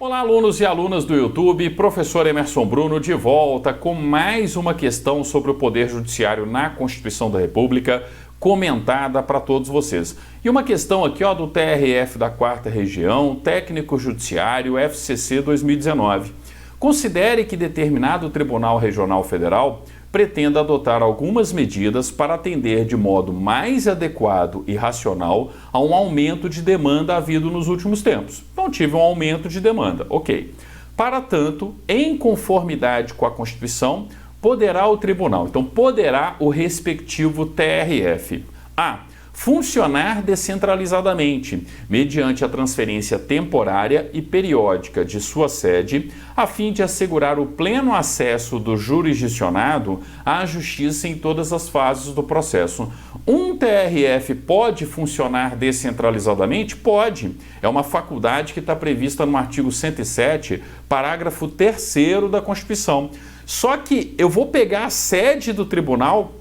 Olá, alunos e alunas do YouTube, professor Emerson Bruno de volta com mais uma questão sobre o Poder Judiciário na Constituição da República, comentada para todos vocês. E uma questão aqui do TRF da 4ª Região, Técnico Judiciário, FCC 2019. Considere que determinado Tribunal Regional Federal pretenda adotar algumas medidas para atender de modo mais adequado e racional a um aumento de demanda havido nos últimos tempos. Então, tive um aumento de demanda, ok. Para tanto, em conformidade com a Constituição, poderá o tribunal, então poderá o respectivo TRF, funcionar descentralizadamente, mediante a transferência temporária e periódica de sua sede, a fim de assegurar o pleno acesso do jurisdicionado à justiça em todas as fases do processo. Um TRF pode funcionar descentralizadamente? Pode. É uma faculdade que está prevista no artigo 107, parágrafo 3º da Constituição. Só que eu vou pegar a sede do tribunal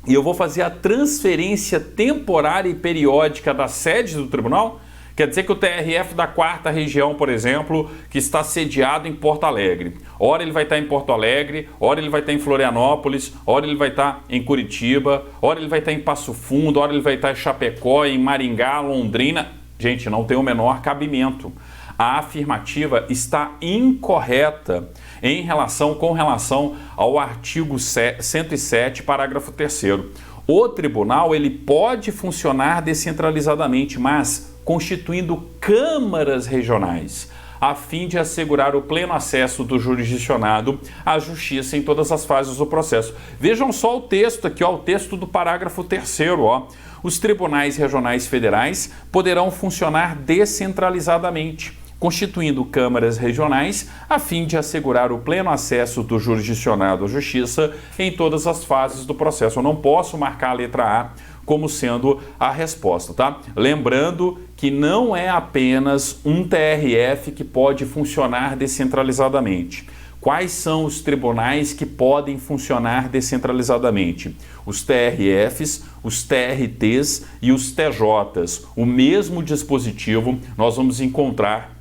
e eu vou fazer a transferência temporária e periódica da sede do tribunal? Quer dizer que o TRF da 4ª Região, por exemplo, que está sediado em Porto Alegre, ora ele vai estar em Porto Alegre, ora ele vai estar em Florianópolis, ora ele vai estar em Curitiba, ora ele vai estar em Passo Fundo, ora ele vai estar em Chapecó, em Maringá, Londrina. Gente, não tem o menor cabimento. A afirmativa está incorreta com relação ao artigo 107, parágrafo 3º. O tribunal ele pode funcionar descentralizadamente, mas constituindo câmaras regionais, a fim de assegurar o pleno acesso do jurisdicionado à justiça em todas as fases do processo. Vejam só o texto aqui, o texto do parágrafo 3º. Os tribunais regionais federais poderão funcionar descentralizadamente, constituindo câmaras regionais, a fim de assegurar o pleno acesso do jurisdicionado à justiça em todas as fases do processo. Eu não posso marcar a letra A como sendo a resposta, tá? Lembrando que não é apenas um TRF que pode funcionar descentralizadamente. Quais são os tribunais que podem funcionar descentralizadamente? Os TRFs, os TRTs e os TJs. O mesmo dispositivo nós vamos encontrar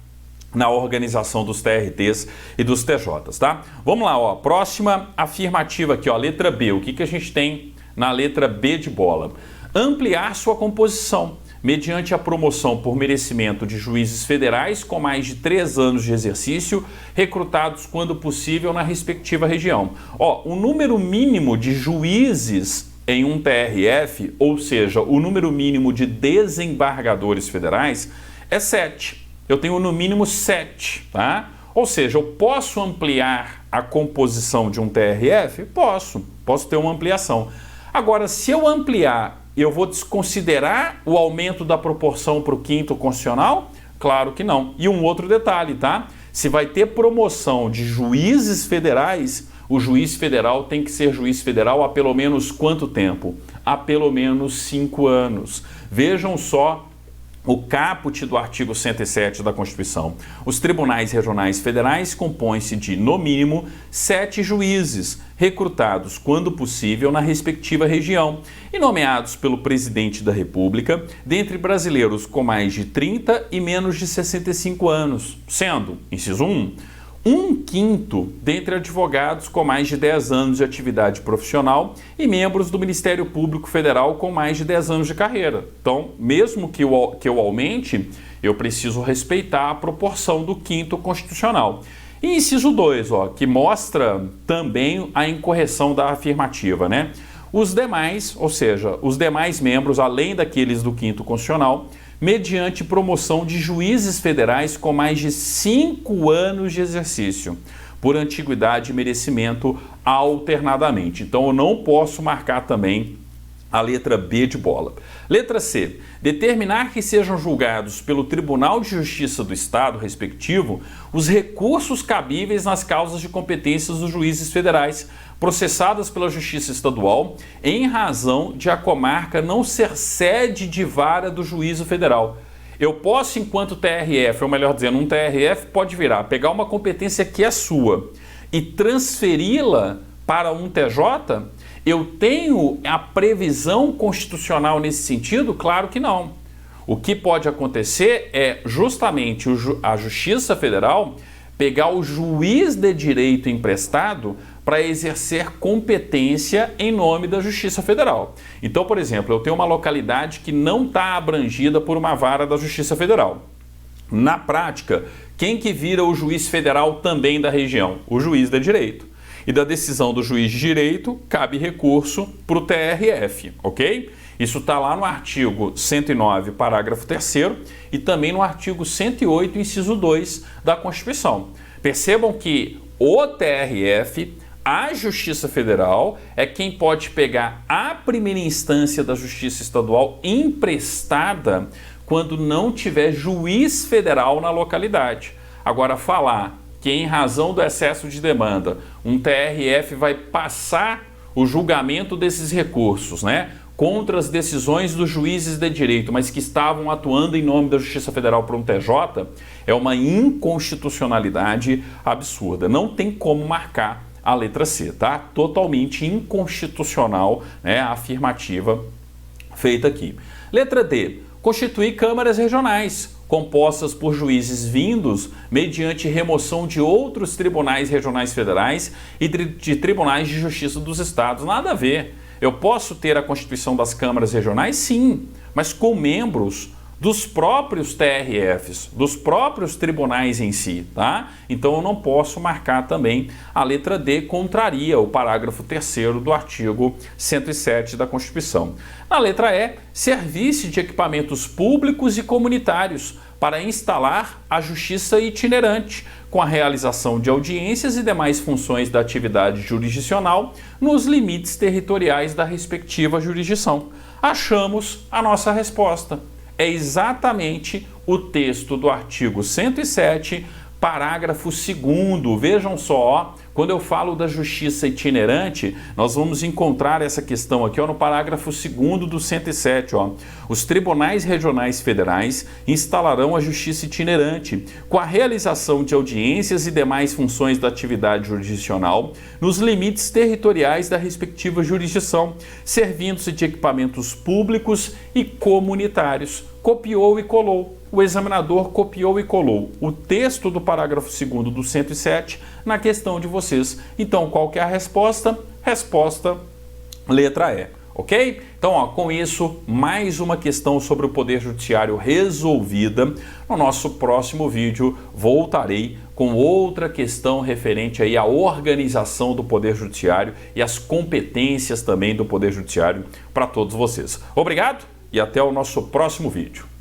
na organização dos TRTs e dos TJs, tá? Vamos lá, próxima afirmativa aqui, letra B. O que a gente tem na letra B de bola? Ampliar sua composição, mediante a promoção por merecimento de juízes federais com mais de 3 anos de exercício, recrutados quando possível na respectiva região. O número mínimo de juízes em um TRF, ou seja, o número mínimo de desembargadores federais, é 7. Eu tenho no mínimo 7, tá? Ou seja, eu posso ampliar a composição de um TRF? Posso ter uma ampliação. Agora, se eu ampliar, eu vou desconsiderar o aumento da proporção para o 5º constitucional? Claro que não. E um outro detalhe, tá? Se vai ter promoção de juízes federais, o juiz federal tem que ser juiz federal há pelo menos quanto tempo? Há pelo menos 5 anos. Vejam só o caput do artigo 107 da Constituição. Os tribunais regionais federais compõem-se de, no mínimo, 7 juízes, recrutados, quando possível, na respectiva região, e nomeados pelo presidente da República, dentre brasileiros com mais de 30 e menos de 65 anos, sendo, inciso 1, 1/5 dentre advogados com mais de 10 anos de atividade profissional e membros do Ministério Público Federal com mais de 10 anos de carreira. Então, mesmo que eu aumente, eu preciso respeitar a proporção do 5º constitucional. E inciso 2, que mostra também a incorreção da afirmativa, né? Os demais, ou seja, os demais membros, além daqueles do 5º constitucional, mediante promoção de juízes federais com mais de 5 anos de exercício, por antiguidade e merecimento alternadamente. Então, eu não posso marcar também a letra B de bola. Letra C. Determinar que sejam julgados pelo Tribunal de Justiça do Estado respectivo os recursos cabíveis nas causas de competências dos juízes federais processadas pela Justiça Estadual em razão de a comarca não ser sede de vara do juízo federal. Eu posso, enquanto TRF, ou melhor dizendo, um TRF pode pegar uma competência que é sua e transferi-la para um TJ? Eu tenho a previsão constitucional nesse sentido? Claro que não. O que pode acontecer é justamente a Justiça Federal pegar o juiz de direito emprestado para exercer competência em nome da Justiça Federal. Então, por exemplo, eu tenho uma localidade que não está abrangida por uma vara da Justiça Federal. Na prática, quem que vira o juiz federal também da região? O juiz de direito. E da decisão do juiz de direito, cabe recurso para o TRF, ok? Isso está lá no artigo 109, parágrafo 3º, e também no artigo 108, inciso 2 da Constituição. Percebam que o TRF, a Justiça Federal, é quem pode pegar a primeira instância da Justiça Estadual emprestada quando não tiver juiz federal na localidade. Agora, falar que em razão do excesso de demanda, um TRF vai passar o julgamento desses recursos, né, contra as decisões dos juízes de direito, mas que estavam atuando em nome da Justiça Federal para um TJ, é uma inconstitucionalidade absurda. Não tem como marcar a letra C, tá? Totalmente inconstitucional, né, a afirmativa feita aqui. Letra D. Constituir câmaras regionais, compostas por juízes vindos mediante remoção de outros tribunais regionais federais e de tribunais de justiça dos estados. Nada a ver. Eu posso ter a constituição das câmaras regionais? Sim, mas com membros dos próprios TRFs, dos próprios tribunais em si, tá? Então eu não posso marcar também a letra D, contraria o parágrafo 3º do artigo 107 da Constituição. Na letra E, serviço de equipamentos públicos e comunitários para instalar a justiça itinerante, com a realização de audiências e demais funções da atividade jurisdicional nos limites territoriais da respectiva jurisdição. Achamos a nossa resposta. É exatamente o texto do artigo 107, parágrafo 2º. Vejam só, quando eu falo da justiça itinerante, nós vamos encontrar essa questão aqui no parágrafo 2º do 107. Os tribunais regionais federais instalarão a justiça itinerante com a realização de audiências e demais funções da atividade jurisdicional nos limites territoriais da respectiva jurisdição, servindo-se de equipamentos públicos e comunitários. Copiou e colou. O examinador copiou e colou o texto do parágrafo 2º do 107 na questão de vocês. Então, qual que é a resposta? Resposta letra E, ok? Então, com isso, mais uma questão sobre o Poder Judiciário resolvida. No nosso próximo vídeo, voltarei com outra questão referente aí à organização do Poder Judiciário e as competências também do Poder Judiciário para todos vocês. Obrigado e até o nosso próximo vídeo.